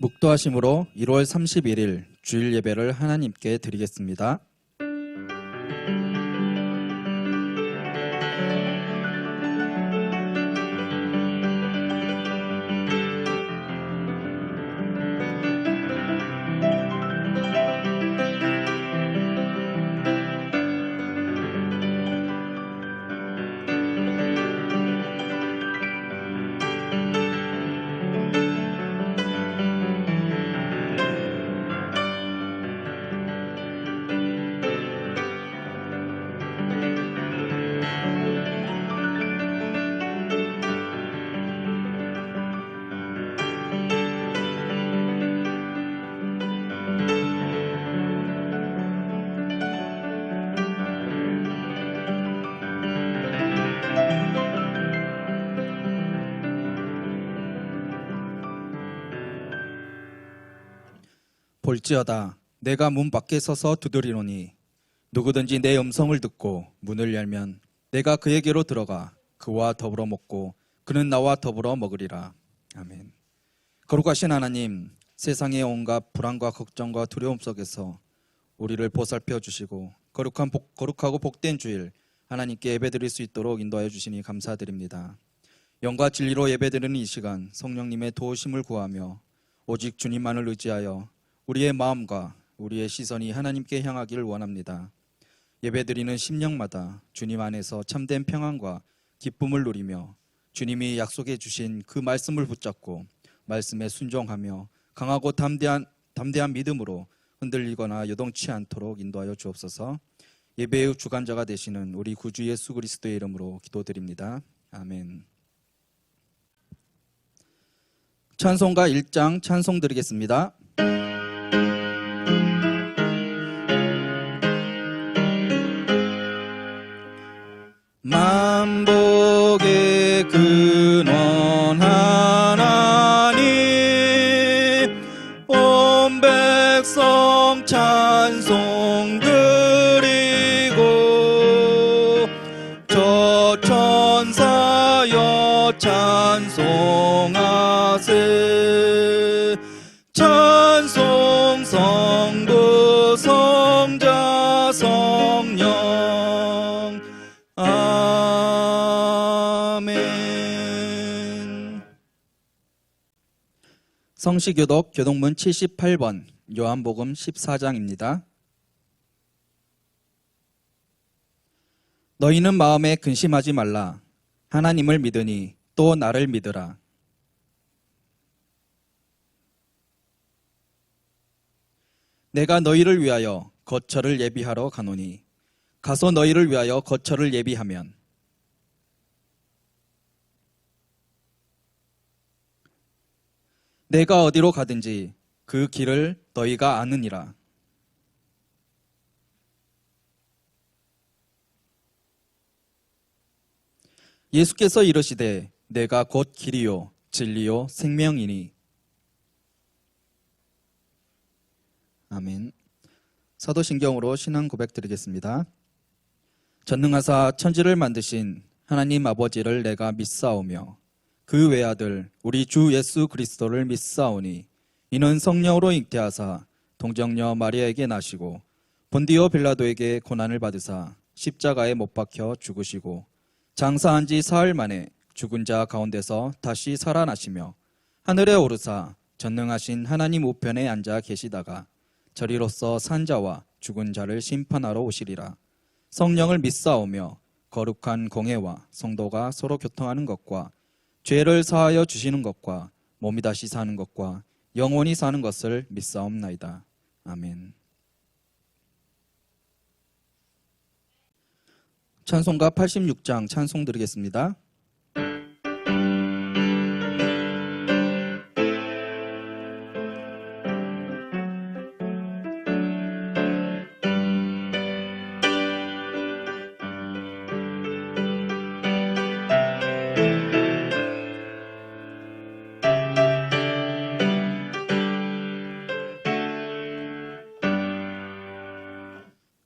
묵도하심으로 1월 31일 주일 예배를 하나님께 드리겠습니다. 볼지어다 내가 문 밖에 서서 두드리노니 누구든지 내 음성을 듣고 문을 열면 내가 그에게로 들어가 그와 더불어 먹고 그는 나와 더불어 먹으리라. 아멘. 거룩하신 하나님, 세상의 온갖 불안과 걱정과 두려움 속에서 우리를 보살펴 주시고 거룩하고 복된 주일 하나님께 예배드릴 수 있도록 인도하여 주시니 감사드립니다. 영과 진리로 예배드리는 이 시간 성령님의 도우심을 구하며 오직 주님만을 의지하여 우리의 마음과 우리의 시선이 하나님께 향하기를 원합니다. 예배드리는 심령마다 주님 안에서 참된 평안과 기쁨을 누리며 주님이 약속해 주신 그 말씀을 붙잡고 말씀에 순종하며 강하고 담대한 믿음으로 흔들리거나 요동치 않도록 인도하여 주옵소서. 예배의 주관자가 되시는 우리 구주 예수 그리스도의 이름으로 기도드립니다. 아멘. 찬송가 1장 찬송 드리겠습니다. 만복의 근원 하나님 온 백성 찬송 드리고 저 천사여 찬송하세. 찬송 성부 성자 성령 아멘. 성시교독 교독문 78번 요한복음 14장입니다. 너희는 마음에 근심하지 말라. 하나님을 믿으니 또 나를 믿으라. 내가 너희를 위하여 거처를 예비하러 가노니 가서 너희를 위하여 거처를 예비하면 내가 어디로 가든지 그 길을 너희가 아느니라. 예수께서 이르시되 내가 곧 길이요 진리요 생명이니. 아멘. 사도신경으로 신앙 고백 드리겠습니다. 전능하사 천지를 만드신 하나님 아버지를 내가 믿사오며 그 외아들 우리 주 예수 그리스도를 믿사오니 이는 성령으로 잉태하사 동정녀 마리아에게 나시고 본디오 빌라도에게 고난을 받으사 십자가에 못 박혀 죽으시고 장사한 지 사흘 만에 죽은 자 가운데서 다시 살아나시며 하늘에 오르사 전능하신 하나님 우편에 앉아 계시다가 저리로서 산 자와 죽은 자를 심판하러 오시리라. 성령을 믿사오며 거룩한 공회와 성도가 서로 교통하는 것과 죄를 사하여 주시는 것과 몸이 다시 사는 것과 영원히 사는 것을 믿사옵나이다. 아멘. 찬송가 86장 찬송 드리겠습니다.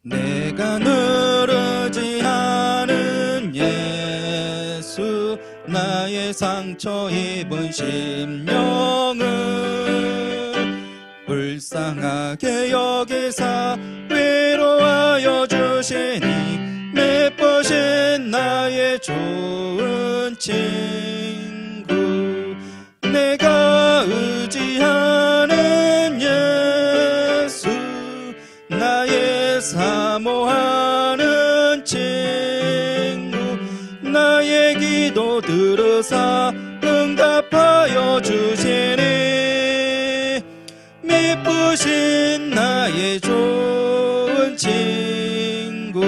내가 늘 의지하는 예수 나의 상처 입은 심령은 불쌍하게 여기사 위로하여 주시니 예쁘신 나의 좋은 친구 내가 의지하는 예수 나의 사모하는 친구 나의 기도 들으사 응답하여 주시니 미쁘신 나의 좋은 친구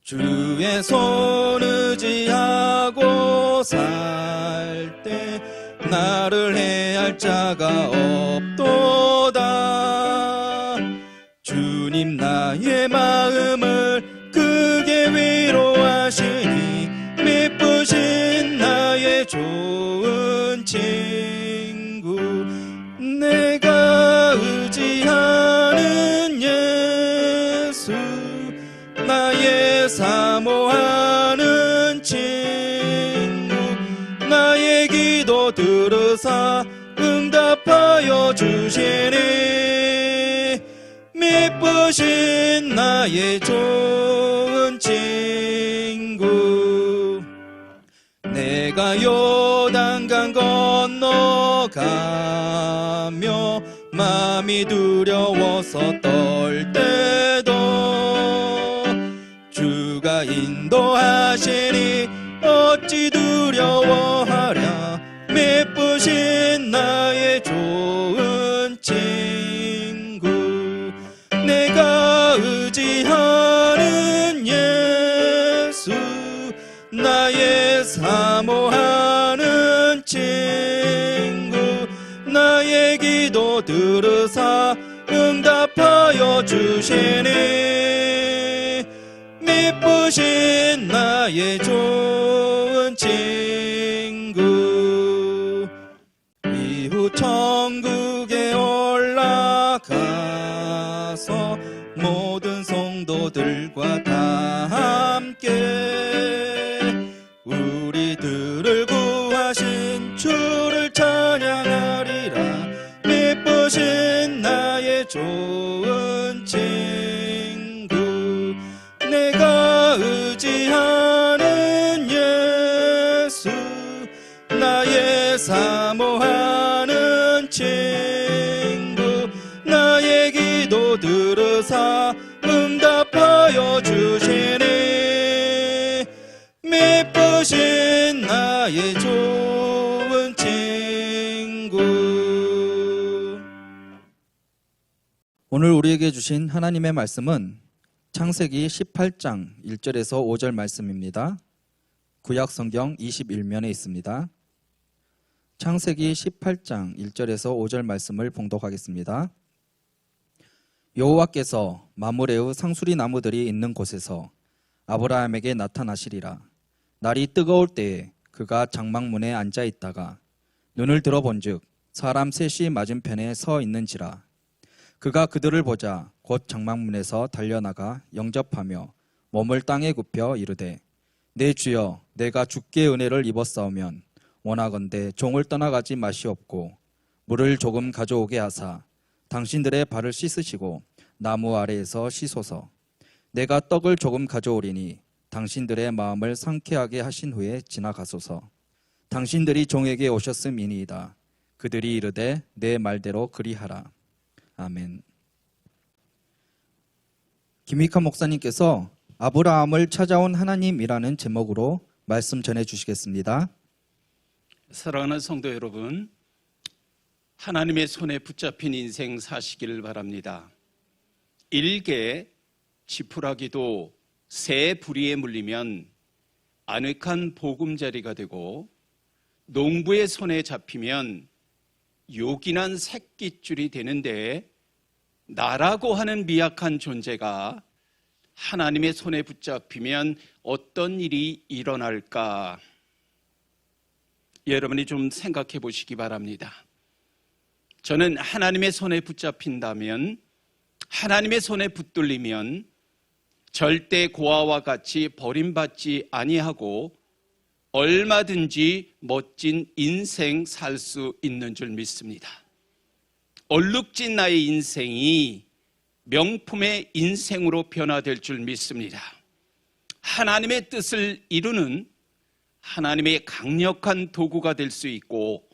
주의 손 의지하고 살 때 나를 해할 자가 없도다 주님 나의 마음을 크게 위로하시니 미쁘신 나의 좋은 친구 내가 의지하는 예수 나의 사모하는 친구 나의 기도 들으사 응답하여 주시니 미쁘신 나의 좋은 친구 내가 요단강 건너가며 마음이 두려워서 떨 때도 주가 인도하시니 어찌 두려워하랴 미쁘신 나의 좋은 친구 내가 의지하는 예수 나의 사모하는 친구 나의 기도 들으사 응답하여 주시니 미쁘신 나의 좋은 친구 이후 천국에 올라가서 모든 성도들과 다 함께 우리들을 구하신 주를 찬양하리라 미쁘신 나의 좋은 친구 내가 의지하는 예수 나의 사모하는 친구 나의 기도 들으사 응답하여 주시니 미쁘신 나의 좋은 친구 오늘 우리에게 주신 하나님의 말씀은 창세기 18장 1절에서 5절 말씀입니다. 구약 성경 21면에 있습니다. 창세기 18장 1절에서 5절 말씀을 봉독하겠습니다. 여호와께서 마므레의 상수리 나무들이 있는 곳에서 아브라함에게 나타나시리라. 날이 뜨거울 때에 그가 장막문에 앉아 있다가 눈을 들어본즉 사람 셋이 맞은편에 서 있는지라. 그가 그들을 보자 곧 장막문에서 달려나가 영접하며 몸을 땅에 굽혀 이르되 내 주여 내가 주께 은혜를 입었사오면 원하건대 종을 떠나가지 마시옵고 물을 조금 가져오게 하사 당신들의 발을 씻으시고 나무 아래에서 씻소서. 내가 떡을 조금 가져오리니 당신들의 마음을 상쾌하게 하신 후에 지나가소서. 당신들이 종에게 오셨음이니이다. 그들이 이르되 내 말대로 그리하라. 아멘. 김익환 목사님께서 아브라함을 찾아온 하나님이라는 제목으로 말씀 전해주시겠습니다. 사랑하는 성도 여러분, 하나님의 손에 붙잡힌 인생 사시기를 바랍니다. 일개 지푸라기도 새 부리에 물리면 아늑한 보금자리가 되고 농부의 손에 잡히면 요긴한 새끼줄이 되는데 나라고 하는 미약한 존재가 하나님의 손에 붙잡히면 어떤 일이 일어날까? 여러분이 좀 생각해 보시기 바랍니다. 저는 하나님의 손에 붙잡힌다면, 하나님의 손에 붙들리면 절대 고아와 같이 버림받지 아니하고 얼마든지 멋진 인생 살 수 있는 줄 믿습니다. 얼룩진 나의 인생이 명품의 인생으로 변화될 줄 믿습니다. 하나님의 뜻을 이루는 하나님의 강력한 도구가 될 수 있고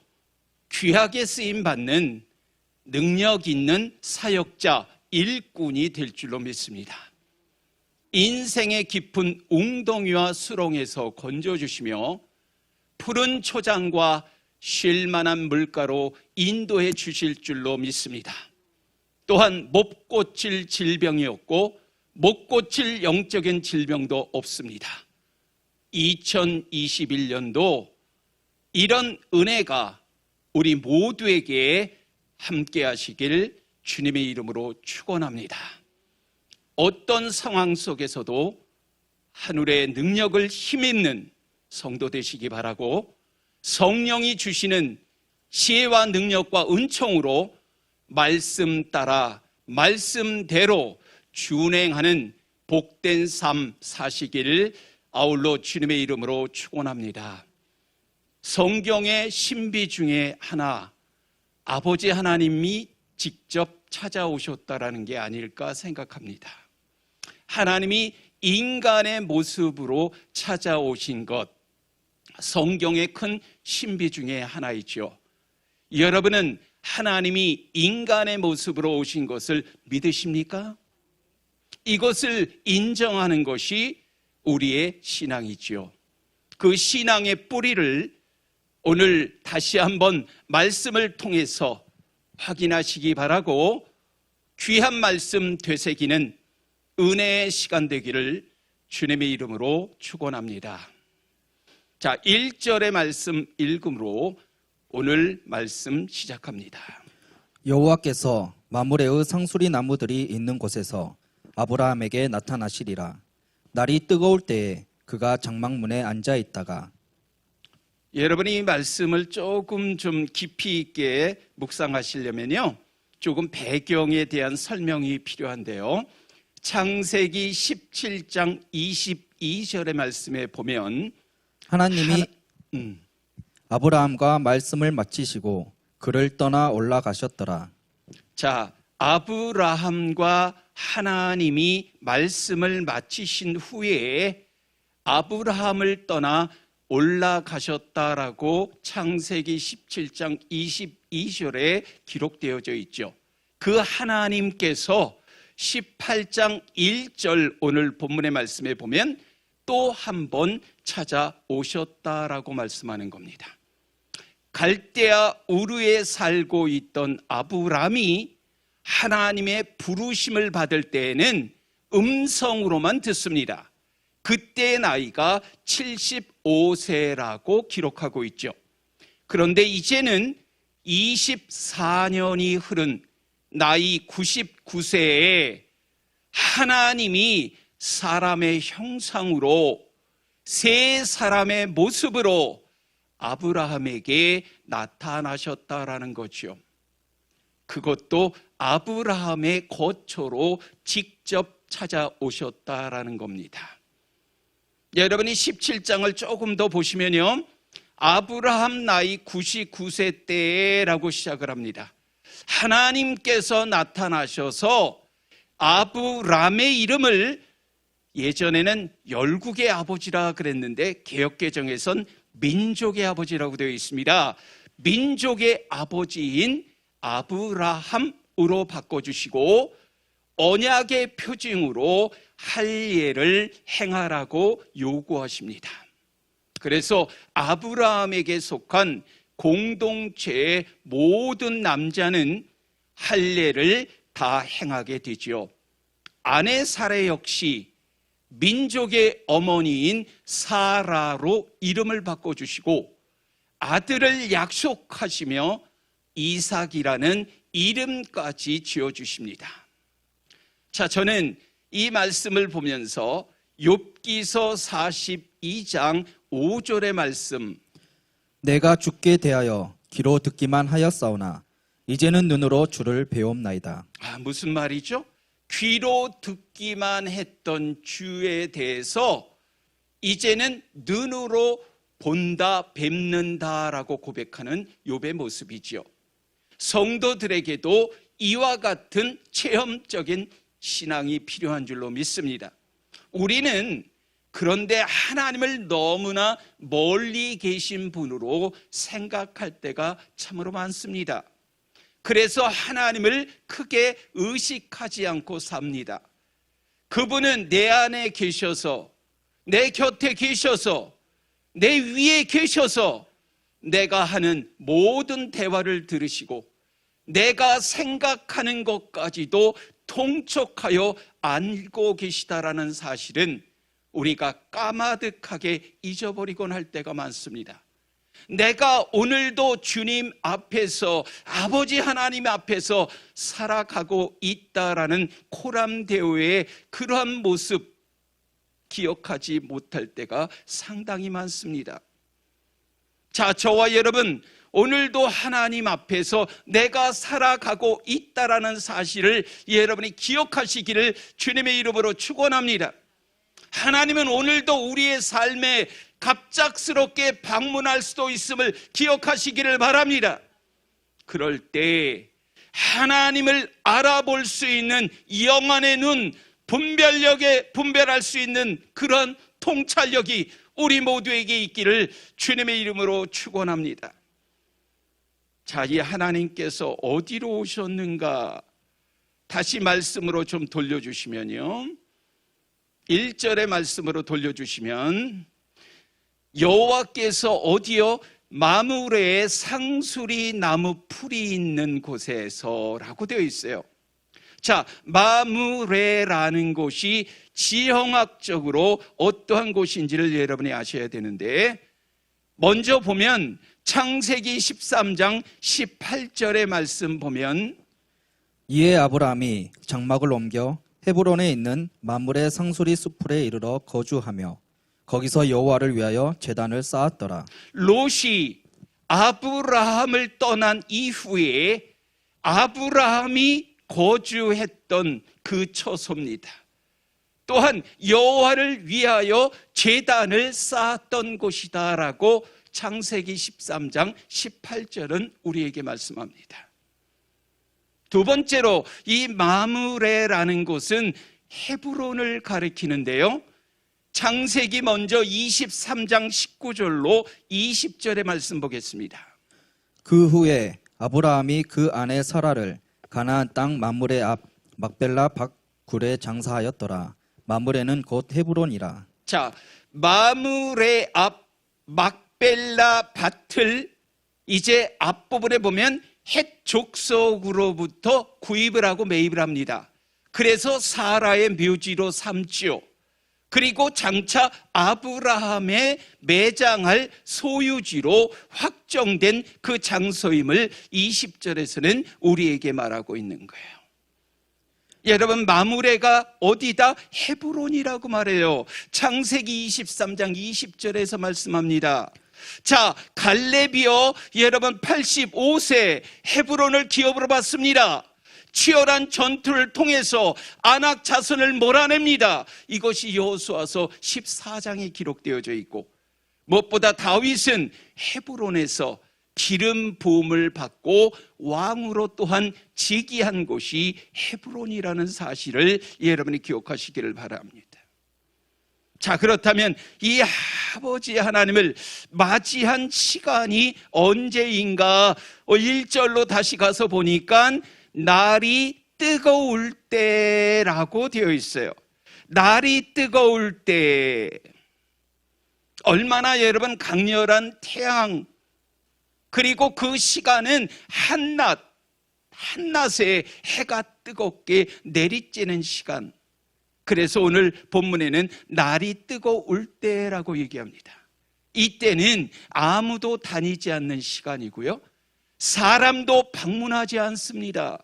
귀하게 쓰임받는 능력 있는 사역자, 일꾼이 될 줄로 믿습니다. 인생의 깊은 웅덩이와 수렁에서 건져주시며 푸른 초장과 쉴만한 물가로 인도해 주실 줄로 믿습니다. 또한 못 고칠 질병이 없고 못 고칠 영적인 질병도 없습니다. 2021년도 이런 은혜가 우리 모두에게 함께 하시길 주님의 이름으로 축원합니다. 어떤 상황 속에서도 하늘의 능력을 힘있는 성도 되시기 바라고 성령이 주시는 지혜와 능력과 은총으로 말씀 따라 말씀대로 준행하는 복된 삶 사시기를 아울러 주님의 이름으로 축원합니다. 성경의 신비 중에 하나, 아버지 하나님이 직접 찾아오셨다라는 게 아닐까 생각합니다. 하나님이 인간의 모습으로 찾아오신 것, 성경의 큰 신비 중에 하나이죠. 여러분은 하나님이 인간의 모습으로 오신 것을 믿으십니까? 이것을 인정하는 것이 우리의 신앙이지요. 그 신앙의 뿌리를 오늘 다시 한번 말씀을 통해서 확인하시기 바라고 귀한 말씀 되새기는 은혜의 시간 되기를 주님의 이름으로 축원합니다. 자, 1절의 말씀 읽음으로 오늘 말씀 시작합니다. 여호와께서 마므레의 상수리 나무들이 있는 곳에서 아브라함에게 나타나시리라. 날이 뜨거울 때에 그가 장막문에 앉아 있다가. 여러분이 이 말씀을 조금 좀 깊이 있게 묵상하시려면요, 조금 배경에 대한 설명이 필요한데요. 창세기 17장 22절의 말씀에 보면 하나님이 아브라함과 말씀을 마치시고 그를 떠나 올라가셨더라. 자, 아브라함과 하나님이 말씀을 마치신 후에 아브라함을 떠나 올라가셨다라고 창세기 17장 22절에 기록되어져 있죠. 그 하나님께서 18장 1절 오늘 본문의 말씀에 보면 또 한 번 찾아오셨다라고 말씀하는 겁니다. 갈대아 우르에 살고 있던 아브람이 하나님의 부르심을 받을 때에는 음성으로만 듣습니다. 그때의 나이가 75세라고 기록하고 있죠. 그런데 이제는 24년이 흐른 나이 99세에 하나님이 사람의 형상으로 세 사람의 모습으로 아브라함에게 나타나셨다라는 거죠. 그것도 아브라함의 거처로 직접 찾아오셨다라는 겁니다. 여러분이 17장을 조금 더 보시면요, 아브라함 나이 99세 때라고 시작을 합니다. 하나님께서 나타나셔서 아브람의 이름을 예전에는 열국의 아버지라 그랬는데 개역개정에선 민족의 아버지라고 되어 있습니다. 민족의 아버지인 아브라함으로 바꿔주시고 언약의 표징으로 할례를 행하라고 요구하십니다. 그래서 아브라함에게 속한 공동체의 모든 남자는 할례를 다 행하게 되지요. 아내 사레 역시 민족의 어머니인 사라로 이름을 바꿔주시고 아들을 약속하시며 이삭이라는 이름까지 지어주십니다. 자, 저는 이 말씀을 보면서 욥기서 42장 5절의 말씀, 내가 주께 대하여 귀로 듣기만 하였사오나 이제는 눈으로 주를 배움나이다. 무슨 말이죠? 귀로 듣기만 했던 주에 대해서 이제는 눈으로 본다, 뵙는다라고 고백하는 욥의 모습이지요. 성도들에게도 이와 같은 체험적인 신앙이 필요한 줄로 믿습니다. 우리는 그런데 하나님을 너무나 멀리 계신 분으로 생각할 때가 참으로 많습니다. 그래서 하나님을 크게 의식하지 않고 삽니다. 그분은 내 안에 계셔서, 내 곁에 계셔서, 내 위에 계셔서 내가 하는 모든 대화를 들으시고 내가 생각하는 것까지도 통촉하여 알고 계시다라는 사실은 우리가 까마득하게 잊어버리곤 할 때가 많습니다. 내가 오늘도 주님 앞에서, 아버지 하나님 앞에서 살아가고 있다라는 코람데오의 그러한 모습 기억하지 못할 때가 상당히 많습니다. 자, 저와 여러분, 오늘도 하나님 앞에서 내가 살아가고 있다라는 사실을 여러분이 기억하시기를 주님의 이름으로 축원합니다. 하나님은 오늘도 우리의 삶에 갑작스럽게 방문할 수도 있음을 기억하시기를 바랍니다. 그럴 때 하나님을 알아볼 수 있는 영안의 눈, 분별할 수 있는 그런 통찰력이 우리 모두에게 있기를 주님의 이름으로 축원합니다. 자, 이 하나님께서 어디로 오셨는가? 다시 말씀으로 좀 돌려주시면요. 1절의 말씀으로 돌려주시면 여호와께서 어디요? 마므레의 상수리 나무 풀이 있는 곳에서 라고 되어 있어요. 자, 마므레라는 곳이 지형학적으로 어떠한 곳인지를 여러분이 아셔야 되는데, 먼저 보면 창세기 13장 18절의 말씀 보면 이에 아브라함이 장막을 옮겨 헤브론에 있는 마므레 상수리 숲풀에 이르러 거주하며 거기서 여호와를 위하여 제단을 쌓았더라. 롯이 아브라함을 떠난 이후에 아브라함이 거주했던 그 처소입니다. 또한 여호와를 위하여 제단을 쌓았던 곳이다라고 창세기 13장 18절은 우리에게 말씀합니다. 두 번째로 이 마므레라는 곳은 헤브론을 가리키는데요. 창세기 먼저 23장 19절로 20절의 말씀 보겠습니다. 그 후에 아브라함이 그 아내 사라를 가나안 땅 마므레 앞 막벨라 밭굴에 장사하였더라. 마므레는 곧 헤브론이라. 자, 마므레 앞 막벨라 밭을 이제 앞부분에 보면 헷 족속으로부터 구입을 하고 매입을 합니다. 그래서 사라의 묘지로 삼지요. 그리고 장차 아브라함의 매장할 소유지로 확정된 그 장소임을 20절에서는 우리에게 말하고 있는 거예요. 여러분, 마므레가 어디다? 헤브론이라고 말해요. 창세기 23장 20절에서 말씀합니다. 자, 갈렙이요, 여러분 85세 헤브론을 기업으로 받습니다. 치열한 전투를 통해서 아낙 자손을 몰아냅니다. 이것이 여호수아서 14장에 기록되어져 있고, 무엇보다 다윗은 헤브론에서 기름 부음을 받고 왕으로 또한 즉위한 곳이 헤브론이라는 사실을 여러분이 기억하시기를 바랍니다. 자, 그렇다면 이 아버지 하나님을 맞이한 시간이 언제인가? 1절로 다시 가서 보니까 날이 뜨거울 때라고 되어 있어요. 날이 뜨거울 때, 얼마나 여러분 강렬한 태양, 그리고 그 시간은 한낮에 해가 뜨겁게 내리쬐는 시간. 그래서 오늘 본문에는 날이 뜨거울 때라고 얘기합니다. 이때는 아무도 다니지 않는 시간이고요, 사람도 방문하지 않습니다.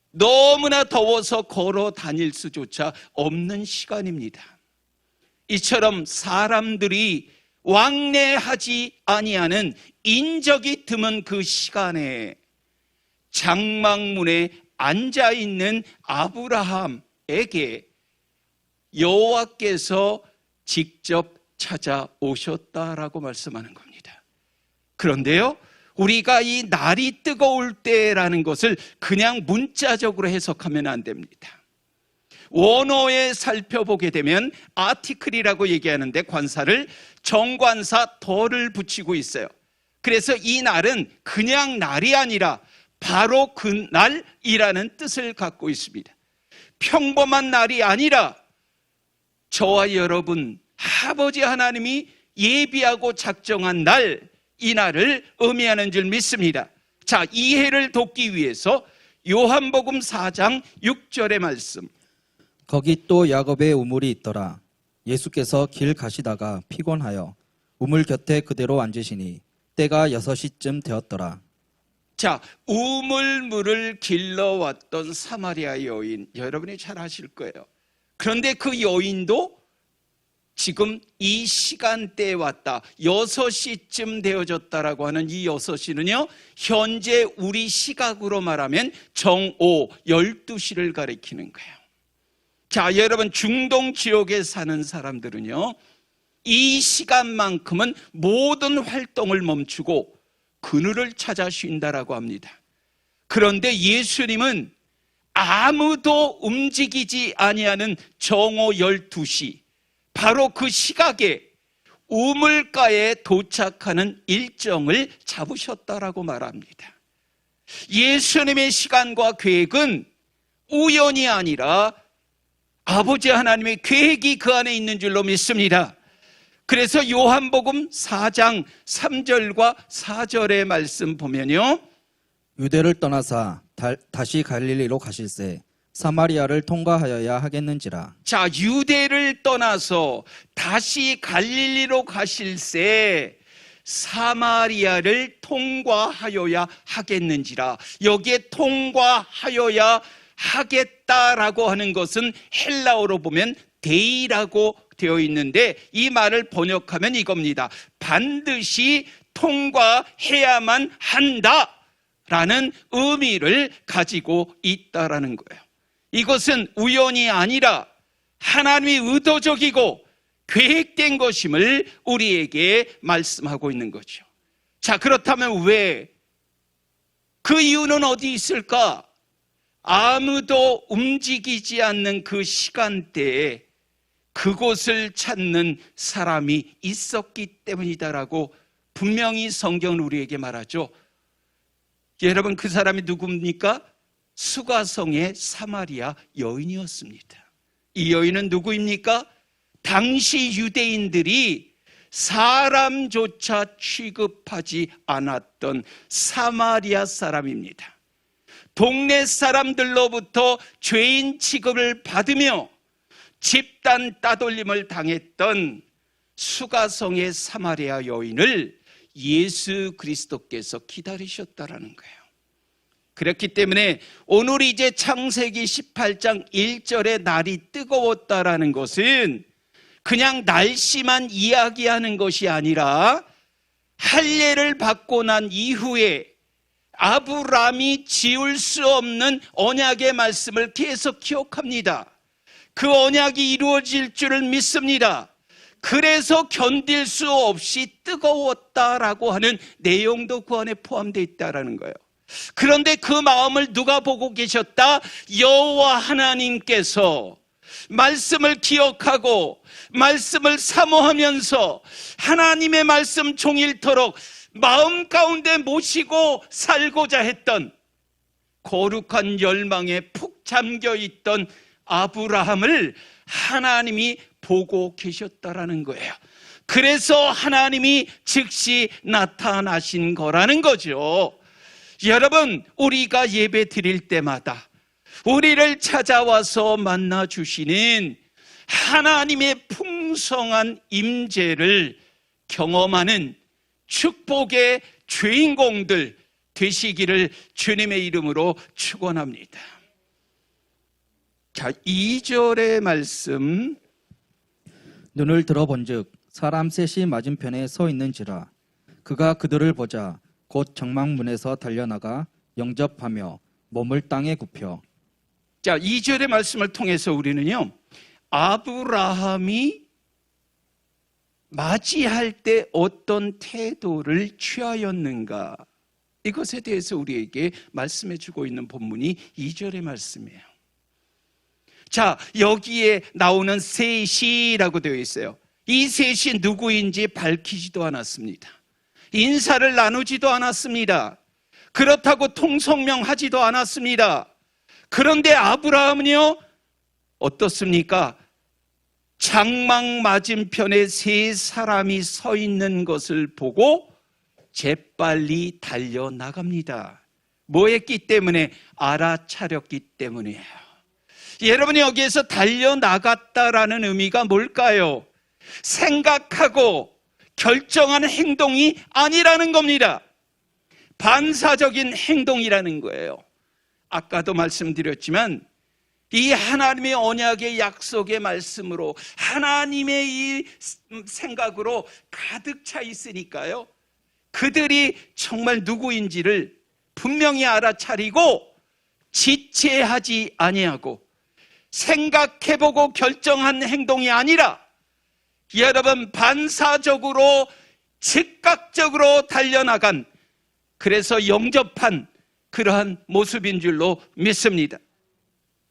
너무나 더워서 걸어 다닐 수조차 없는 시간입니다. 이처럼 사람들이 왕래하지 아니하는 인적이 드문 그 시간에 장막문에 앉아있는 아브라함에게 여호와께서 직접 찾아오셨다라고 말씀하는 겁니다. 그런데요, 우리가 이 날이 뜨거울 때라는 것을 그냥 문자적으로 해석하면 안 됩니다. 원어에 살펴보게 되면 아티클이라고 얘기하는데 관사를 정관사 덜을 붙이고 있어요. 그래서 이 날은 그냥 날이 아니라 바로 그 날이라는 뜻을 갖고 있습니다. 평범한 날이 아니라 저와 여러분 아버지 하나님이 예비하고 작정한 날, 이 날을 의미하는 줄 믿습니다. 자, 이해를 돕기 위해서 요한복음 4장 6절의 말씀. 거기 또 야곱의 우물이 있더라. 예수께서 길 가시다가 피곤하여 우물 곁에 그대로 앉으시니 때가 6시쯤 되었더라. 자, 우물물을 길러왔던 사마리아 여인, 여러분이 잘 아실 거예요. 그런데 그 여인도 지금 이 시간대에 왔다, 6시쯤 되어졌다라고 하는 이 6시는요, 현재 우리 시각으로 말하면 정오 12시를 가리키는 거예요. 자, 여러분 중동 지역에 사는 사람들은요, 이 시간만큼은 모든 활동을 멈추고 그늘을 찾아 쉰다라고 합니다. 그런데 예수님은 아무도 움직이지 아니하는 정오 12시, 바로 그 시각에 우물가에 도착하는 일정을 잡으셨다라고 말합니다. 예수님의 시간과 계획은 우연이 아니라 아버지 하나님의 계획이 그 안에 있는 줄로 믿습니다. 그래서 요한복음 4장 3절과 4절의 말씀 보면요, 유대를 떠나사 다시 갈릴리로 가실새 사마리아를 통과하여야 하겠는지라. 자, 유대를 떠나서 다시 갈릴리로 가실새 사마리아를 통과하여야 하겠는지라. 여기에 통과하여야 하겠다라고 하는 것은 헬라어로 보면 데이라고 되어 있는데, 이 말을 번역하면 이겁니다. 반드시 통과해야만 한다라는 의미를 가지고 있다라는 거예요. 이것은 우연이 아니라 하나님이 의도적이고 계획된 것임을 우리에게 말씀하고 있는 거죠. 자, 그렇다면 왜? 그 이유는 어디 있을까? 아무도 움직이지 않는 그 시간대에 그곳을 찾는 사람이 있었기 때문이다라고 분명히 성경은 우리에게 말하죠. 여러분, 그 사람이 누굽니까? 수가성의 사마리아 여인이었습니다. 이 여인은 누구입니까? 당시 유대인들이 사람조차 취급하지 않았던 사마리아 사람입니다. 동네 사람들로부터 죄인 취급을 받으며 집단 따돌림을 당했던 수가성의 사마리아 여인을 예수 그리스도께서 기다리셨다라는 거예요. 그렇기 때문에 오늘 이제 창세기 18장 1절에 날이 뜨거웠다라는 것은 그냥 날씨만 이야기하는 것이 아니라 할례를 받고 난 이후에 아브라함이 지울 수 없는 언약의 말씀을 계속 기억합니다. 그 언약이 이루어질 줄을 믿습니다. 그래서 견딜 수 없이 뜨거웠다라고 하는 내용도 그 안에 포함되어 있다라는 거예요. 그런데 그 마음을 누가 보고 계셨다? 여호와 하나님께서 말씀을 기억하고 말씀을 사모하면서 하나님의 말씀 종일토록 마음 가운데 모시고 살고자 했던 거룩한 열망에 푹 잠겨있던 아브라함을 하나님이 보고 계셨다라는 거예요. 그래서 하나님이 즉시 나타나신 거라는 거죠. 여러분, 우리가 예배 드릴 때마다 우리를 찾아와서 만나 주시는 하나님의 풍성한 임재를 경험하는 축복의 주인공들 되시기를 주님의 이름으로 축원합니다. 자, 2절의 말씀. 눈을 들어본즉 사람 셋이 맞은편에 서 있는지라. 그가 그들을 보자 곧 정막문에서 달려나가 영접하며 몸을 땅에 굽혀. 자, 2절의 말씀을 통해서 우리는요, 아브라함이 맞이할 때 어떤 태도를 취하였는가, 이것에 대해서 우리에게 말씀해 주고 있는 본문이 2절의 말씀이에요. 자, 여기에 나오는 셋이라고 되어 있어요. 이 셋이 누구인지 밝히지도 않았습니다. 인사를 나누지도 않았습니다. 그렇다고 통성명하지도 않았습니다. 그런데 아브라함은요, 어떻습니까? 장막 맞은편에 세 사람이 서 있는 것을 보고 재빨리 달려나갑니다. 뭐 했기 때문에? 알아차렸기 때문이에요. 여러분이 여기에서 달려나갔다라는 의미가 뭘까요? 생각하고 결정한 행동이 아니라는 겁니다. 반사적인 행동이라는 거예요. 아까도 말씀드렸지만 이 하나님의 언약의 약속의 말씀으로 하나님의 이 생각으로 가득 차 있으니까요, 그들이 정말 누구인지를 분명히 알아차리고 지체하지 아니하고 생각해보고 결정한 행동이 아니라 여러분 반사적으로 즉각적으로 달려나간, 그래서 영접한 그러한 모습인 줄로 믿습니다.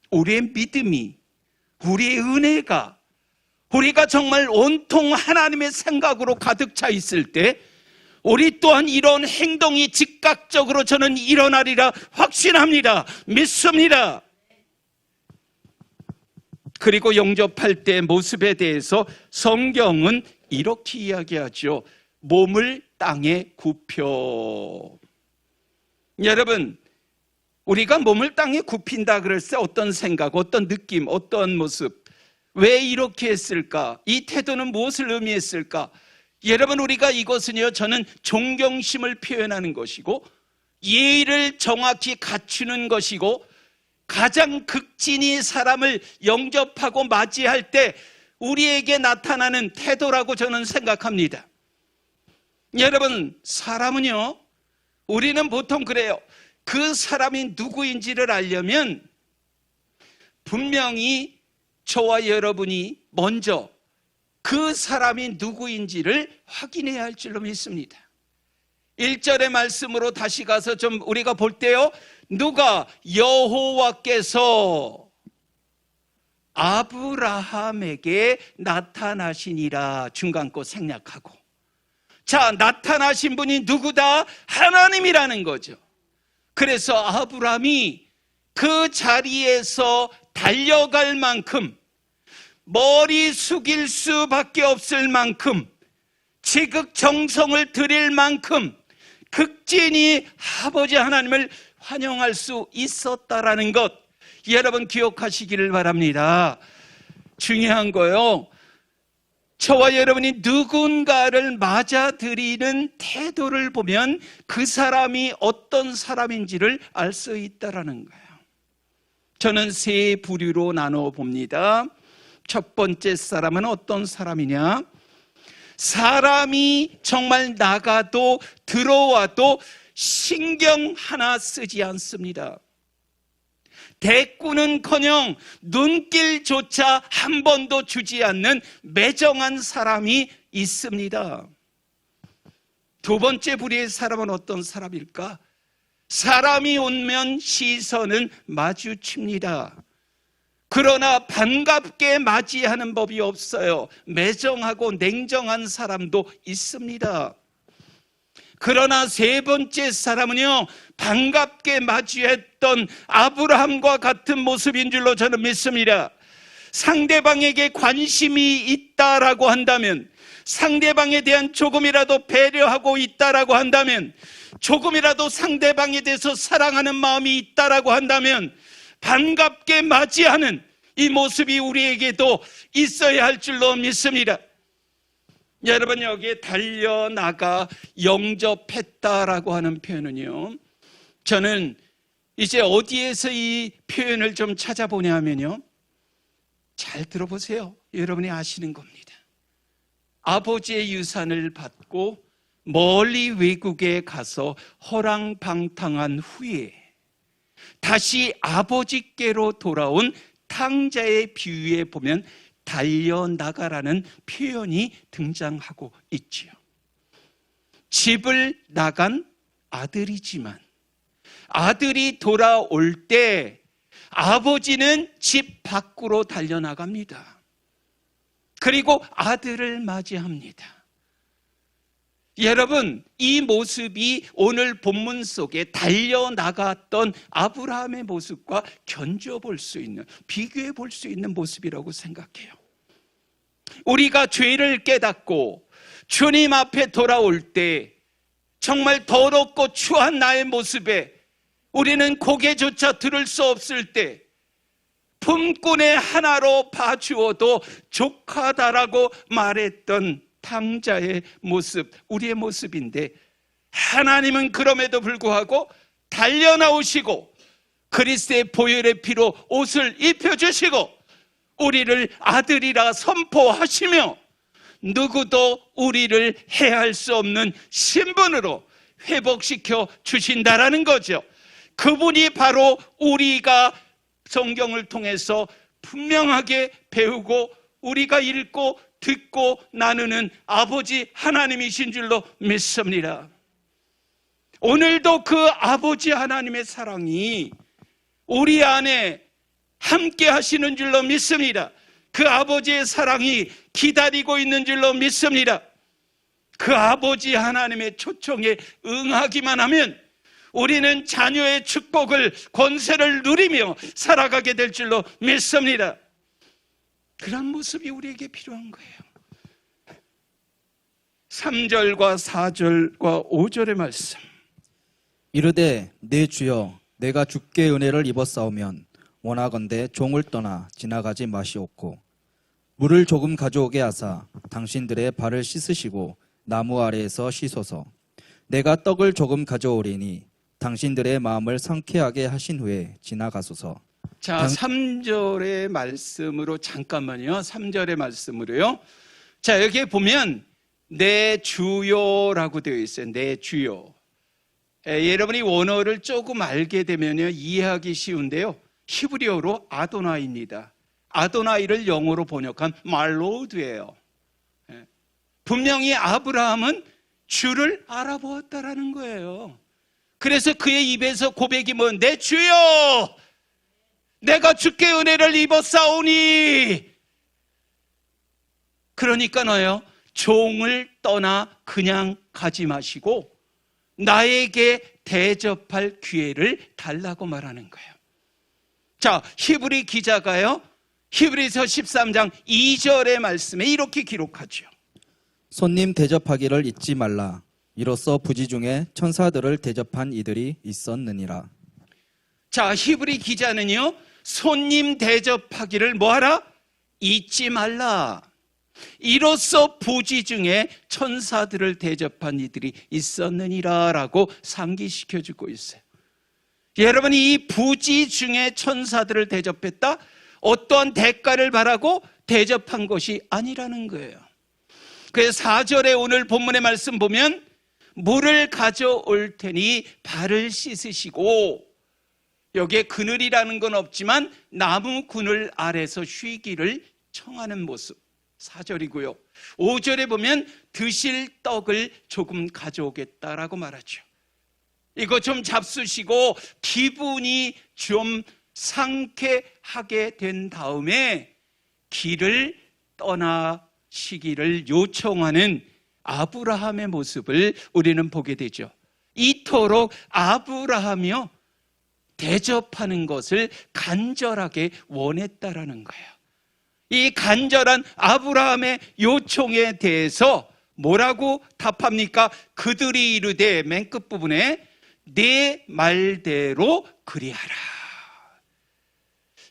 우리의 믿음이, 우리의 은혜가, 우리가 정말 온통 하나님의 생각으로 가득 차 있을 때 우리 또한 이런 행동이 즉각적으로 저는 일어나리라 확신합니다. 믿습니다. 그리고 영접할 때 모습에 대해서 성경은 이렇게 이야기하죠. 몸을 땅에 굽혀. 여러분, 우리가 몸을 땅에 굽힌다 그랬을 때 어떤 생각, 어떤 느낌, 어떤 모습, 왜 이렇게 했을까? 이 태도는 무엇을 의미했을까? 여러분, 우리가 이것은요, 저는 존경심을 표현하는 것이고 예의를 정확히 갖추는 것이고 가장 극진히 사람을 영접하고 맞이할 때 우리에게 나타나는 태도라고 저는 생각합니다. 여러분, 사람은요, 우리는 보통 그래요. 그 사람이 누구인지를 알려면 분명히 저와 여러분이 먼저 그 사람이 누구인지를 확인해야 할 줄로 믿습니다. 1절의 말씀으로 다시 가서 좀 우리가 볼 때요, 누가? 여호와께서 아브라함에게 나타나시니라. 중간 거 생략하고, 자, 나타나신 분이 누구다? 하나님이라는 거죠. 그래서 아브라함이 그 자리에서 달려갈 만큼, 머리 숙일 수밖에 없을 만큼, 지극정성을 드릴 만큼 극진히 아버지 하나님을 환영할 수 있었다라는 것, 여러분 기억하시기를 바랍니다. 중요한 거요, 저와 여러분이 누군가를 맞아들이는 태도를 보면 그 사람이 어떤 사람인지를 알 수 있다라는 거예요. 저는 세 부류로 나눠 봅니다. 첫 번째 사람은 어떤 사람이냐? 사람이 정말 나가도 들어와도 신경 하나 쓰지 않습니다. 대꾸는커녕 눈길조차 한 번도 주지 않는 매정한 사람이 있습니다. 두 번째 부류의 사람은 어떤 사람일까? 사람이 오면 시선은 마주칩니다. 그러나 반갑게 맞이하는 법이 없어요. 매정하고 냉정한 사람도 있습니다. 그러나 세 번째 사람은요, 반갑게 맞이했던 아브라함과 같은 모습인 줄로 저는 믿습니다. 상대방에게 관심이 있다라고 한다면, 상대방에 대한 조금이라도 배려하고 있다라고 한다면, 조금이라도 상대방에 대해서 사랑하는 마음이 있다라고 한다면 반갑게 맞이하는 이 모습이 우리에게도 있어야 할 줄로 믿습니다. 여러분, 여기에 달려나가 영접했다라고 하는 표현은요, 저는 이제 어디에서 이 표현을 좀 찾아보냐 하면요, 잘 들어보세요. 여러분이 아시는 겁니다. 아버지의 유산을 받고 멀리 외국에 가서 허랑방탕한 후에 다시 아버지께로 돌아온 탕자의 비유에 보면 달려나가라는 표현이 등장하고 있지요. 집을 나간 아들이지만 아들이 돌아올 때 아버지는 집 밖으로 달려나갑니다. 그리고 아들을 맞이합니다. 여러분, 이 모습이 오늘 본문 속에 달려나갔던 아브라함의 모습과 견줘볼 수 있는, 비교해 볼 수 있는 모습이라고 생각해요. 우리가 죄를 깨닫고 주님 앞에 돌아올 때 정말 더럽고 추한 나의 모습에 우리는 고개조차 들을 수 없을 때 품꾼의 하나로 봐주어도 족하다라고 말했던 탕자의 모습, 우리의 모습인데, 하나님은 그럼에도 불구하고 달려나오시고 그리스도의 보혈의 피로 옷을 입혀주시고 우리를 아들이라 선포하시며 누구도 우리를 해할 수 없는 신분으로 회복시켜 주신다라는 거죠. 그분이 바로 우리가 성경을 통해서 분명하게 배우고 우리가 읽고 듣고 나누는 아버지 하나님이신 줄로 믿습니다. 오늘도 그 아버지 하나님의 사랑이 우리 안에 함께 하시는 줄로 믿습니다. 그 아버지의 사랑이 기다리고 있는 줄로 믿습니다. 그 아버지 하나님의 초청에 응하기만 하면 우리는 자녀의 축복을, 권세를 누리며 살아가게 될 줄로 믿습니다. 그런 모습이 우리에게 필요한 거예요. 3절과 4절과 5절의 말씀. 이르되 내 주여 내가 주께 은혜를 입었사오면 원하건대 종을 떠나 지나가지 마시옵고 물을 조금 가져오게 하사 당신들의 발을 씻으시고 나무 아래에서 씻소서. 내가 떡을 조금 가져오리니 당신들의 마음을 상쾌하게 하신 후에 지나가소서. 자, 3절의 말씀으로 잠깐만요. 3절의 말씀으로요. 자, 여기에 보면 내 주요라고 되어 있어요. 내 주요. 여러분이 원어를 조금 알게 되면요, 이해하기 쉬운데요. 히브리어로 아도나이입니다. 아도나이를 영어로 번역한 말로드예요. 분명히 아브라함은 주를 알아보았다라는 거예요. 그래서 그의 입에서 고백이 뭐, 내 주여 내가 주께 은혜를 입었사오니. 그러니까 너요, 종을 떠나 그냥 가지 마시고 나에게 대접할 기회를 달라고 말하는 거예요. 자, 히브리 기자가요, 히브리서 13장 2절의 말씀에 이렇게 기록하죠. 손님 대접하기를 잊지 말라. 이로써 부지 중에 천사들을 대접한 이들이 있었느니라. 자, 히브리 기자는요, 손님 대접하기를 뭐하라? 잊지 말라. 이로써 부지 중에 천사들을 대접한 이들이 있었느니라 라고 상기시켜주고 있어요. 여러분, 이 부지 중에 천사들을 대접했다? 어떠한 대가를 바라고 대접한 것이 아니라는 거예요. 그래서 4절에 오늘 본문의 말씀 보면 물을 가져올 테니 발을 씻으시고, 여기에 그늘이라는 건 없지만 나무 그늘 아래서 쉬기를 청하는 모습, 4절이고요. 5절에 보면 드실 떡을 조금 가져오겠다라고 말하죠. 이거 좀 잡수시고 기분이 좀 상쾌하게 된 다음에 길을 떠나시기를 요청하는 아브라함의 모습을 우리는 보게 되죠. 이토록 아브라함이요, 대접하는 것을 간절하게 원했다라는 거예요. 이 간절한 아브라함의 요청에 대해서 뭐라고 답합니까? 그들이 이르되, 맨 끝부분에 내 말대로 그리하라.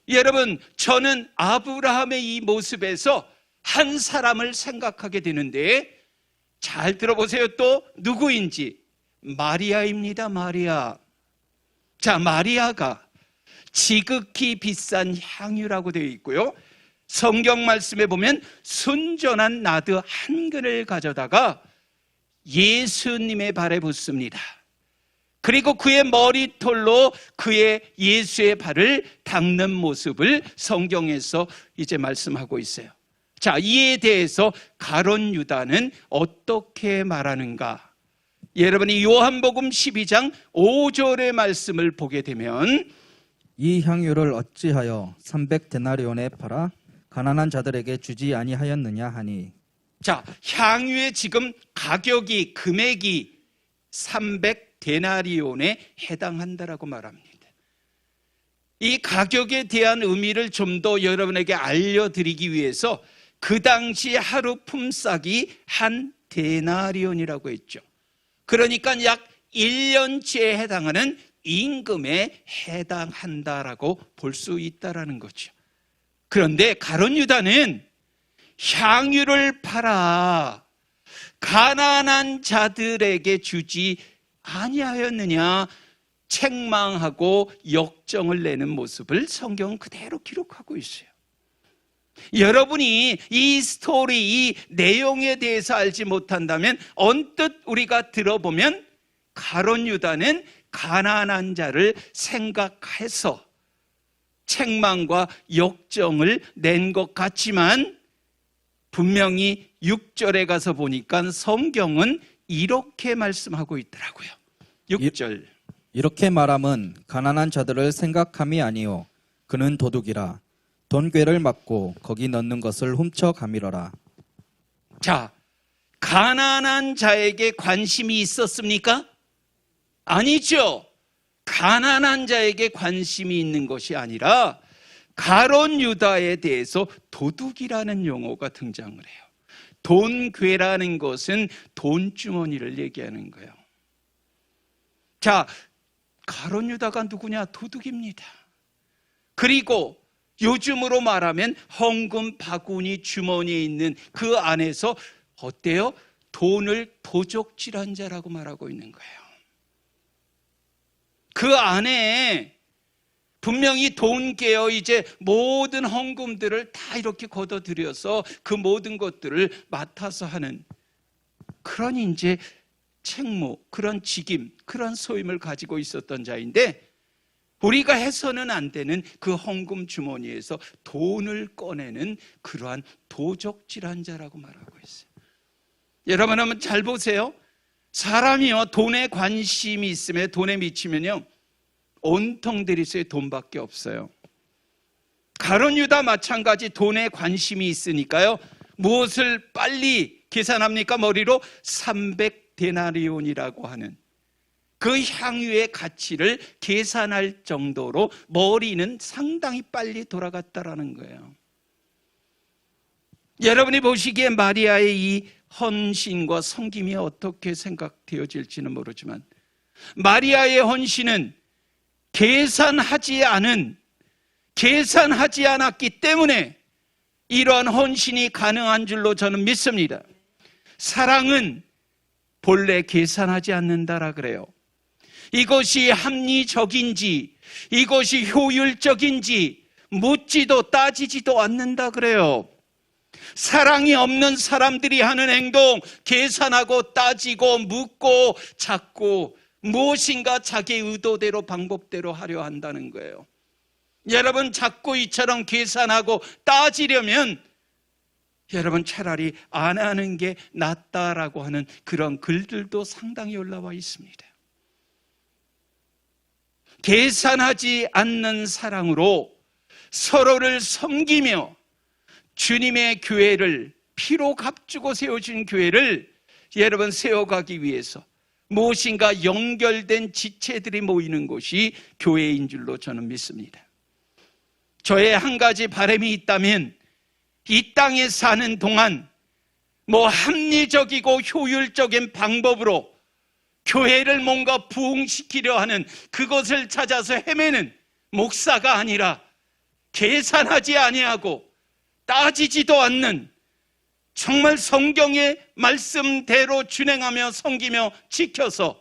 여러분, 저는 아브라함의 이 모습에서 한 사람을 생각하게 되는데, 잘 들어보세요. 또 누구인지. 마리아입니다. 마리아. 자, 마리아가 지극히 비싼 향유라고 되어 있고요, 성경 말씀에 보면 순전한 나드 한 근을 가져다가 예수님의 발에 붓습니다. 그리고 그의 머리털로 그의 예수의 발을 닦는 모습을 성경에서 이제 말씀하고 있어요. 자, 이에 대해서 가론 유다는 어떻게 말하는가? 여러분이 요한복음 12장 5절의 말씀을 보게 되면 이 향유를 어찌하여 300데나리온에 팔아 가난한 자들에게 주지 아니하였느냐 하니. 자, 향유의 지금 가격이 금액이 300데나리온에 해당한다라고 말합니다. 이 가격에 대한 의미를 좀 더 여러분에게 알려드리기 위해서 그 당시 하루 품삯이 한 데나리온이라고 했죠. 그러니까 약 1년치에 해당하는 임금에 해당한다라고 볼 수 있다라는 거죠. 그런데 가룟 유다는 향유를 팔아 가난한 자들에게 주지 아니하였느냐 책망하고 역정을 내는 모습을 성경은 그대로 기록하고 있어요. 여러분이 이 스토리, 이 내용에 대해서 알지 못한다면 언뜻 우리가 들어보면 가룟 유다는 가난한 자를 생각해서 책망과 역정을 낸 것 같지만 분명히 6절에 가서 보니까 성경은 이렇게 말씀하고 있더라고요. 6절. 이렇게 말함은 가난한 자들을 생각함이 아니요 그는 도둑이라 돈괴를 막고 거기 넣는 것을 훔쳐 가밀어라. 자, 가난한 자에게 관심이 있었습니까? 아니죠. 가난한 자에게 관심이 있는 것이 아니라 가룟 유다에 대해서 도둑이라는 용어가 등장을 해요. 돈괴라는 것은 돈주머니를 얘기하는 거예요. 자, 가룟 유다가 누구냐? 도둑입니다. 그리고 요즘으로 말하면 헌금 바구니 주머니에 있는 그 안에서 어때요? 돈을 도적질한 자라고 말하고 있는 거예요. 그 안에 분명히 돈깨어 이제 모든 헌금들을 다 이렇게 걷어들여서 그 모든 것들을 맡아서 하는 그런 이제 책무, 그런 직임, 그런 소임을 가지고 있었던 자인데 우리가 해서는 안 되는 그 헌금 주머니에서 돈을 꺼내는 그러한 도적질한 자라고 말하고 있어요. 여러분 한번 잘 보세요. 사람이요 돈에 관심이 있으면 돈에 미치면요 온통 들이서의 돈밖에 없어요. 가룟 유다 마찬가지 돈에 관심이 있으니까요 무엇을 빨리 계산합니까? 머리로 300데나리온이라고 하는 그 향유의 가치를 계산할 정도로 머리는 상당히 빨리 돌아갔다라는 거예요. 여러분이 보시기에 마리아의 이 헌신과 섬김이 어떻게 생각되어질지는 모르지만 마리아의 헌신은 계산하지 않았기 때문에 이러한 헌신이 가능한 줄로 저는 믿습니다. 사랑은 본래 계산하지 않는다라 그래요. 이것이 합리적인지 이것이 효율적인지 묻지도 따지지도 않는다 그래요. 사랑이 없는 사람들이 하는 행동, 계산하고 따지고 묻고 찾고 무엇인가 자기 의도대로 방법대로 하려 한다는 거예요. 여러분 자꾸 이처럼 계산하고 따지려면 여러분 차라리 안 하는 게 낫다라고 하는 그런 글들도 상당히 올라와 있습니다. 계산하지 않는 사랑으로 서로를 섬기며 주님의 교회를 피로 값주고 세워준 교회를 여러분 세워가기 위해서 무엇인가 연결된 지체들이 모이는 곳이 교회인 줄로 저는 믿습니다. 저의 한 가지 바람이 있다면 이 땅에 사는 동안 합리적이고 효율적인 방법으로 교회를 뭔가 부흥시키려 하는 그것을 찾아서 헤매는 목사가 아니라 계산하지 아니하고 따지지도 않는 정말 성경의 말씀대로 준행하며 섬기며 지켜서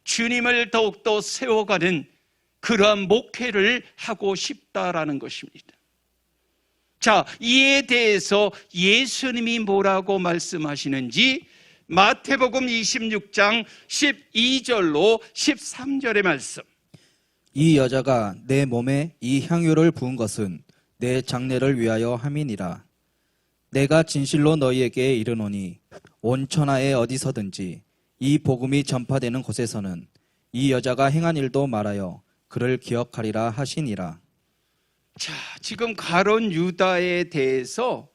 주님을 더욱더 세워가는 그러한 목회를 하고 싶다라는 것입니다. 자, 이에 대해서 예수님이 뭐라고 말씀하시는지 마태복음 26장 12절로 13절의 말씀. 이 여자가 내 몸에 이 향유를 부은 것은 내 장례를 위하여 함이니라. 내가 진실로 너희에게 이르노니 온 천하에 어디서든지 이 복음이 전파되는 곳에서는 이 여자가 행한 일도 말하여 그를 기억하리라 하시니라. 자, 지금 가론 유다에 대해서,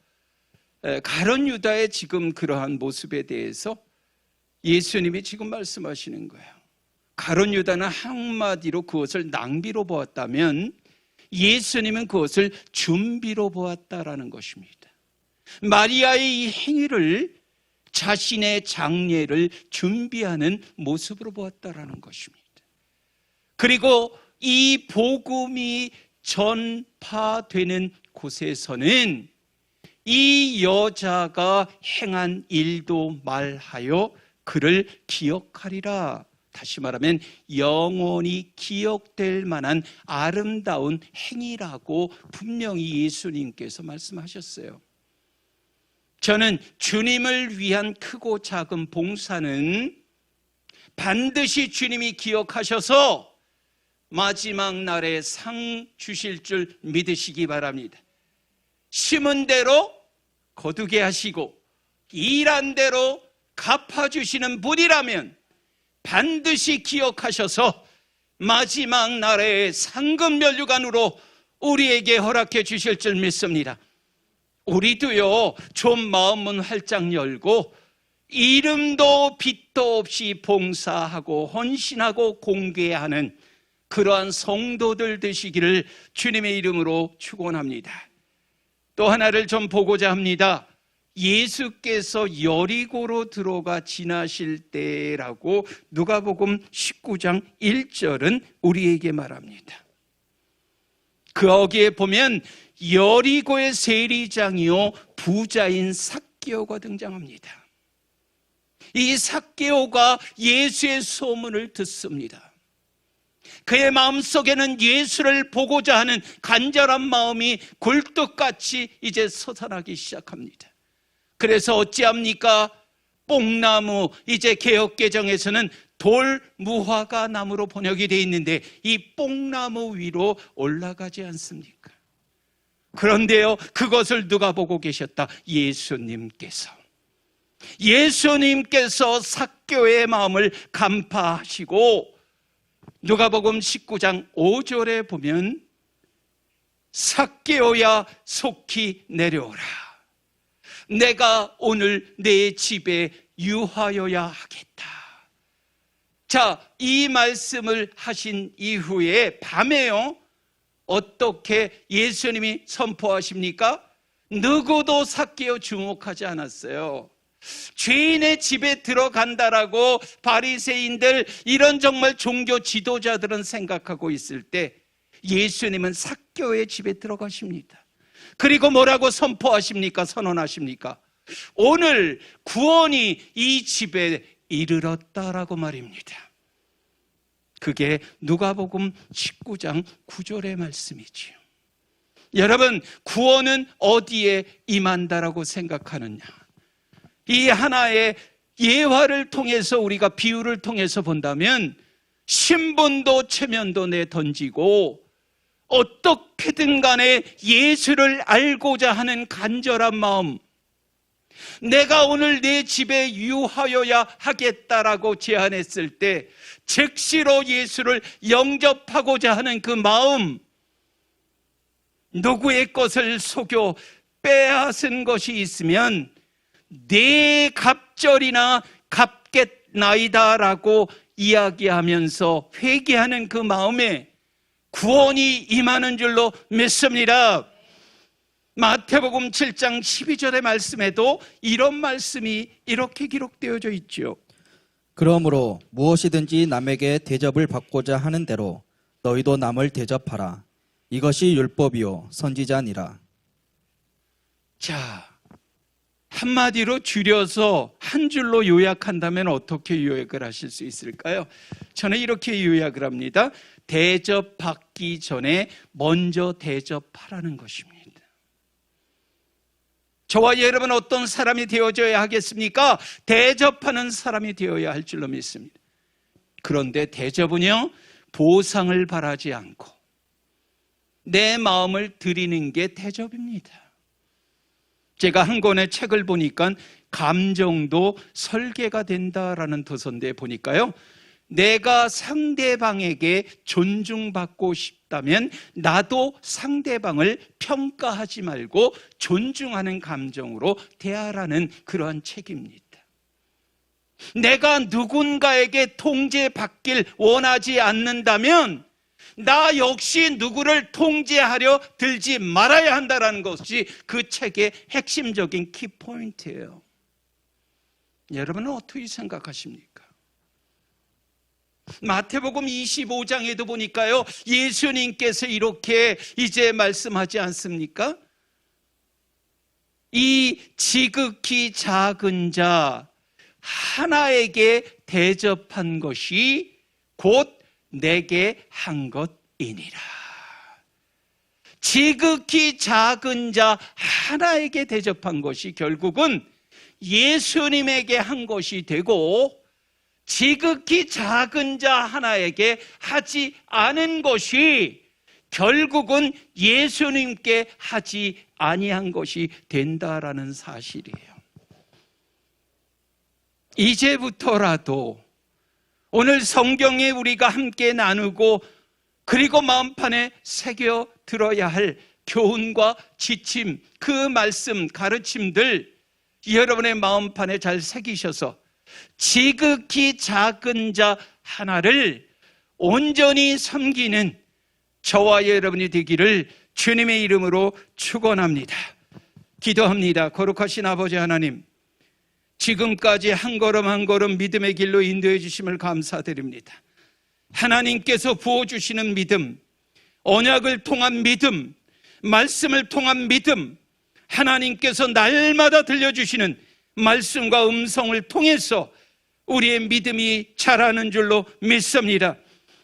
가론 유다의 지금 그러한 모습에 대해서 예수님이 지금 말씀하시는 거예요. 가론 유다는 한마디로 그것을 낭비로 보았다면 예수님은 그것을 준비로 보았다라는 것입니다. 마리아의 이 행위를 자신의 장례를 준비하는 모습으로 보았다라는 것입니다. 그리고 이 복음이 전파되는 곳에서는 이 여자가 행한 일도 말하여 그를 기억하리라. 다시 말하면 영원히 기억될 만한 아름다운 행위라고 분명히 예수님께서 말씀하셨어요. 저는 주님을 위한 크고 작은 봉사는 반드시 주님이 기억하셔서 마지막 날에 상 주실 줄 믿으시기 바랍니다. 심은 대로 거두게 하시고 일한 대로 갚아주시는 분이라면 반드시 기억하셔서 마지막 날에 상급 면류관으로 우리에게 허락해 주실 줄 믿습니다. 우리도요, 좀 마음은 활짝 열고 이름도 빛도 없이 봉사하고 헌신하고 공개하는 그러한 성도들 되시기를 주님의 이름으로 축원합니다. 또 하나를 좀 보고자 합니다. 예수께서 여리고로 들어가 지나실 때라고 누가복음 19장 1절은 우리에게 말합니다. 거기에 보면 여리고의 세리장이요 부자인 삭개오가 등장합니다. 이 삭개오가 예수의 소문을 듣습니다. 그의 마음속에는 예수를 보고자 하는 간절한 마음이 굴뚝같이 이제 솟아나기 시작합니다. 그래서 어찌합니까? 뽕나무, 이제 개역개정에서는 돌무화과 나무로 번역이 되어 있는데 이 뽕나무 위로 올라가지 않습니까? 그런데요, 그것을 누가 보고 계셨다? 예수님께서. 예수님께서 삭개오의 마음을 간파하시고 누가복음 19장 5절에 보면 삭개오야 속히 내려오라. 내가 오늘 내 집에 유하여야 하겠다. 자, 이 말씀을 하신 이후에 밤에요, 어떻게 예수님이 선포하십니까? 누구도 삭개오 주목하지 않았어요. 죄인의 집에 들어간다라고 바리새인들, 이런 정말 종교 지도자들은 생각하고 있을 때 예수님은 삭개오의 집에 들어가십니다. 그리고 뭐라고 선포하십니까? 선언하십니까? 오늘 구원이 이 집에 이르렀다라고 말입니다. 그게 누가복음 19장 9절의 말씀이지요. 여러분, 구원은 어디에 임한다라고 생각하느냐? 이 하나의 예화를 통해서, 우리가 비유를 통해서 본다면 신분도 체면도 내던지고 어떻게든 간에 예수를 알고자 하는 간절한 마음, 내가 오늘 내 집에 유하여야 하겠다라고 제안했을 때 즉시로 예수를 영접하고자 하는 그 마음, 누구의 것을 속여 빼앗은 것이 있으면 내 갑절이나 갚겠나이다라고 이야기하면서 회개하는 그 마음에 구원이 임하는 줄로 믿습니다. 마태복음 7장 12절의 말씀에도 이런 말씀이 이렇게 기록되어져 있죠. 그러므로 무엇이든지 남에게 대접을 받고자 하는 대로 너희도 남을 대접하라. 이것이 율법이요 선지자니라. 자, 한마디로 줄여서 한 줄로 요약한다면 어떻게 요약을 하실 수 있을까요? 저는 이렇게 요약을 합니다. 대접받기 전에 먼저 대접하라는 것입니다. 저와 여러분 어떤 사람이 되어져야 하겠습니까? 대접하는 사람이 되어야 할 줄로 믿습니다. 그런데 대접은요, 보상을 바라지 않고 내 마음을 드리는 게 대접입니다. 제가 한 권의 책을 보니까 감정도 설계가 된다라는 도서인데 보니까요, 내가 상대방에게 존중받고 싶다면 나도 상대방을 평가하지 말고 존중하는 감정으로 대하라는 그러한 책입니다. 내가 누군가에게 통제받길 원하지 않는다면 나 역시 누구를 통제하려 들지 말아야 한다는 것이 그 책의 핵심적인 키포인트예요. 여러분은 어떻게 생각하십니까? 마태복음 25장에도 보니까요, 예수님께서 이렇게 이제 말씀하지 않습니까? 이 지극히 작은 자 하나에게 대접한 것이 곧 내게 한 것이니라. 지극히 작은 자 하나에게 대접한 것이 결국은 예수님에게 한 것이 되고, 지극히 작은 자 하나에게 하지 않은 것이 결국은 예수님께 하지 아니한 것이 된다라는 사실이에요. 이제부터라도 오늘 성경에 우리가 함께 나누고 그리고 마음판에 새겨 들어야 할 교훈과 지침, 그 말씀, 가르침들 여러분의 마음판에 잘 새기셔서 지극히 작은 자 하나를 온전히 섬기는 저와 여러분이 되기를 주님의 이름으로 축원합니다. 기도합니다. 거룩하신 아버지 하나님, 지금까지 한 걸음 한 걸음 믿음의 길로 인도해 주심을 감사드립니다. 하나님께서 부어주시는 믿음, 언약을 통한 믿음, 말씀을 통한 믿음, 하나님께서 날마다 들려주시는 말씀과 음성을 통해서 우리의 믿음이 자라는 줄로 믿습니다.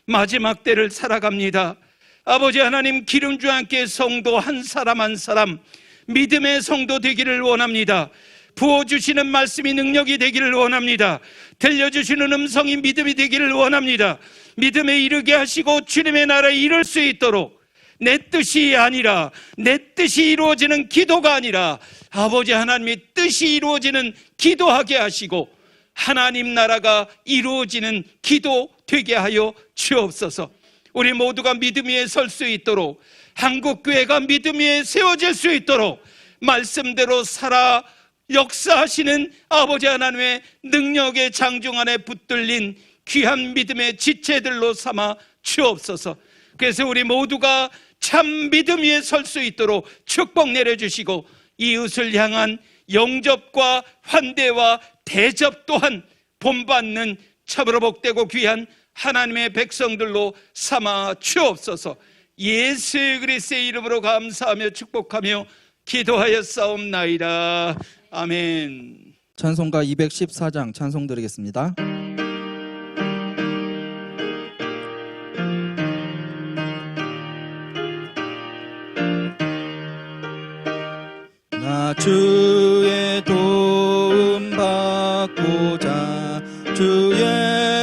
마지막 때를 살아갑니다. 아버지 하나님, 기름주와 함께 성도 한 사람 한 사람 믿음의 성도 되기를 원합니다. 부어주시는 말씀이 능력이 되기를 원합니다. 들려주시는 음성이 믿음이 되기를 원합니다. 믿음에 이르게 하시고 주님의 나라에 이룰 수 있도록 내 뜻이 아니라 내 뜻이 이루어지는 기도가 아니라 아버지 하나님의 뜻이 이루어지는 기도하게 하시고 하나님 나라가 이루어지는 기도 되게 하여 주옵소서. 우리 모두가 믿음 위에 설 수 있도록, 한국교회가 믿음 위에 세워질 수 있도록 말씀대로 살아 역사하시는 아버지 하나님의 능력의 장중 안에 붙들린 귀한 믿음의 지체들로 삼아 주옵소서. 그래서 우리 모두가 참 믿음 위에 설 수 있도록 축복 내려주시고 이웃을 향한 영접과 환대와 대접 또한 본받는 참으로 복되고 귀한 하나님의 백성들로 삼아 주옵소서. 예수 그리스도의 이름으로 감사하며 축복하며 기도하였사옵나이다. 아멘. 찬송가 214장 찬송 드리겠습니다. 나 주의 도움 받고자 주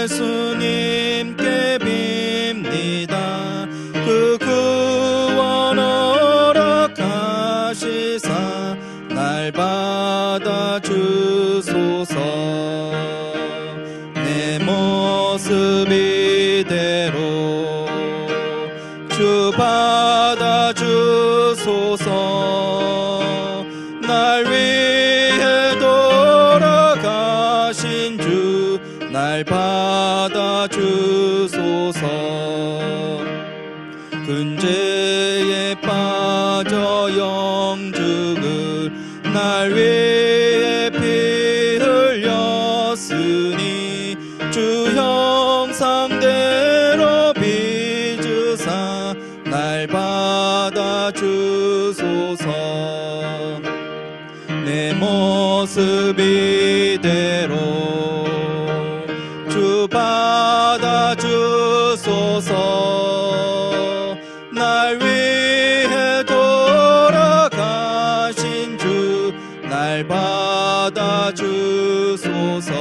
예수님께 빕니다. 그 구원 허락하시사 날 받아 주소서. 내 모습 이대로 주 받아 주소서. 날 위해 돌아가신 주 날 받아 주소서. 근죄에 빠져 영죽을 날 위해 피 흘렸으니 주 형상대로 빚으사 날 받아 주소서. 내 모습 이대로 주 받아 주소서. 날 위해 돌아가신 주 날 받아 주소서.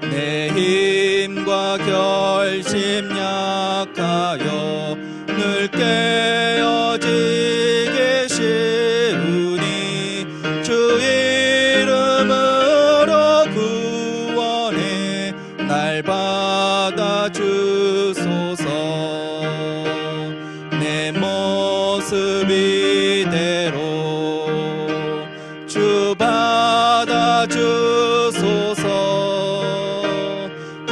내 힘과 결심 약하여 늘 깨어지기 쉬우니 날 받아주소서. 내 모습 이대로 주 받아주소서.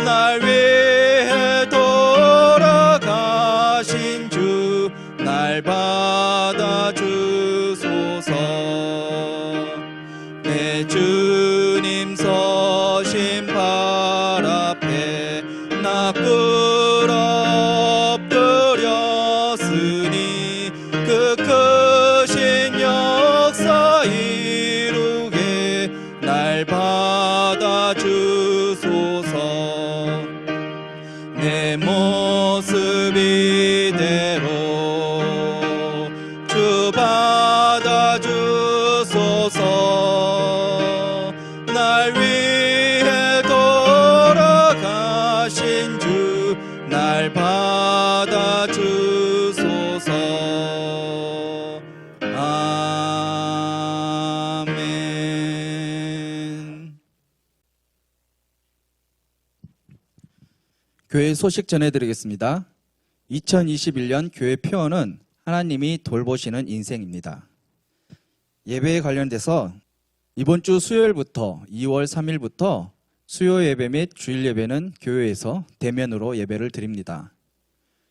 날 위해 돌아가신 주 날 받아주소서. 내 주님 서신 발 앞에 나 꿇어 엎드렸으니 그 크신 역사 이루게 날 받아주소서. 내 모습 이대로 주 받아주소서. 날 위해 돌아가신 주 날 받아주소서. 아멘. 교회 소식 전해드리겠습니다. 2021년 교회 표어는 하나님이 돌보시는 인생입니다. 예배에 관련돼서 이번 주 수요일부터 2월 3일부터 수요 예배 및 주일 예배는 교회에서 대면으로 예배를 드립니다.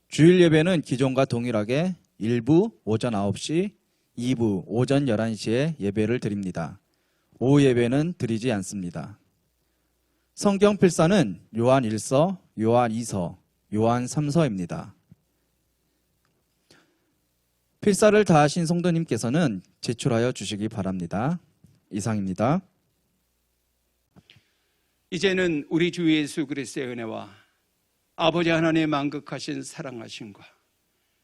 주일 예배는 기존과 동일하게 1부 오전 9시, 2부 오전 11시에 예배를 드립니다. 오후 예배는 드리지 않습니다. 성경 필사는 요한 1서, 요한 2서, 요한 3서입니다. 필사를 다 하신 성도님께서는 제출하여 주시기 바랍니다. 이상입니다. 이제는 우리 주 예수 그리스도의 은혜와 아버지 하나님의 만극하신 사랑하심과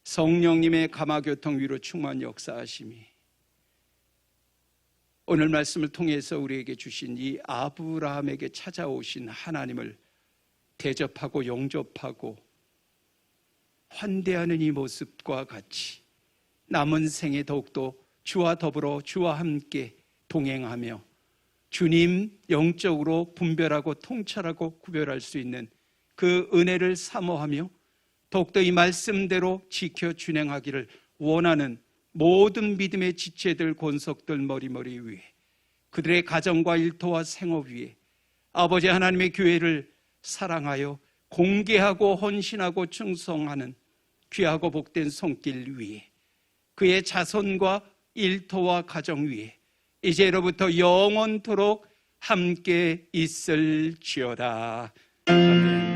성령님의 감화교통 위로 충만 역사하심이 오늘 말씀을 통해서 우리에게 주신 이 아브라함에게 찾아오신 하나님을 대접하고 영접하고 환대하는 이 모습과 같이 남은 생에 더욱더 주와 더불어 주와 함께 동행하며 주님 영적으로 분별하고 통찰하고 구별할 수 있는 그 은혜를 사모하며 더욱더 이 말씀대로 지켜 준행하기를 원하는 모든 믿음의 지체들, 권속들, 머리머리 위에 그들의 가정과 일터와 생업 위에 아버지 하나님의 교회를 사랑하여 공개하고 헌신하고 충성하는 귀하고 복된 손길 위에 그의 자손과 일터와 가정 위에 이제로부터 영원토록 함께 있을지어다. 아멘.